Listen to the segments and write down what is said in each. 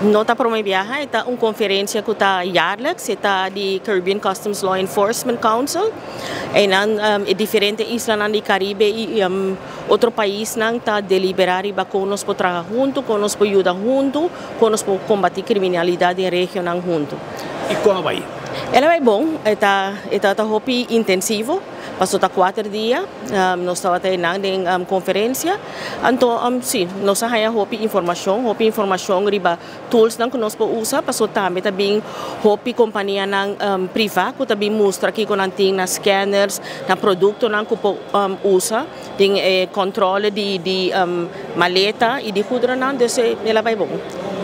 Nota para uma viagem é uma conferência que está jaarlijks, está de Caribbean Customs Law Enforcement Council, e dan é diferente islas do Caribe e outro país não está deliberar e conosco para trabalhar junto, conosco ajudar junto, conosco combater criminalidade em região junto. E como vai? Ela vai bom, está intensivo. Passou 4 dias, nós estávamos em conferência, então, sim, nós temos informação riba tools que nós podemos usar, passou também companhia privada, que também mostra aqui que nós temos scanners, produtos que podemos usar, tem controle de maleta e de tudo, então ela vai bom.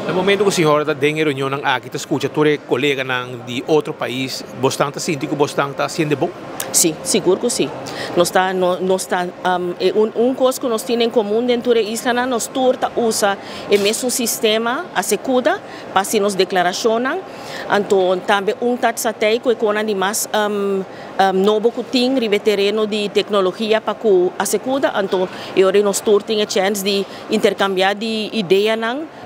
No momento que se horda tem reunião aqui, escuta tu colega de outro país, bastante síndico, bastante sendo bom? Sim, seguro que sim. Nós está coisa que nós temos em comum dentro da isla, nós turta usa o mesmo sistema a segura para se nos declaracionam. Então também tatsateio que é de mais novo que tem terreno de tecnologia para que a segura. Então eu nós turta a chance de intercambiar de ideia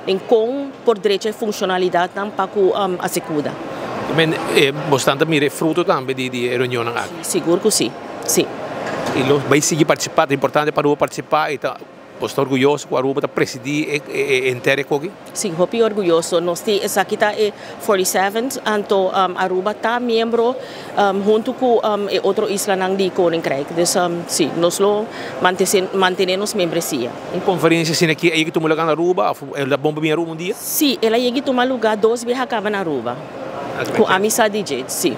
em como por direito e funcionalidade para que a segura. Bastante mire fruto também de reunião aqui. Seguro que sim. Sim. E los vai seguir participar, é importante para o participar e tá orgulhoso que a Aruba presidir inteira aqui? Sim, eu orgulhoso. Nós temos aqui tá 47, então Aruba está membro junto com outra isla de Koninkrijk. Então, sim, nós mantemos membresia. Uma conferência assim aqui, aí que tomou lugar na Aruba, ela bomba bem Aruba dia? Sim, ela aí que tomou lugar 2 vezes acaba na Aruba. Com amizade de gente, sim.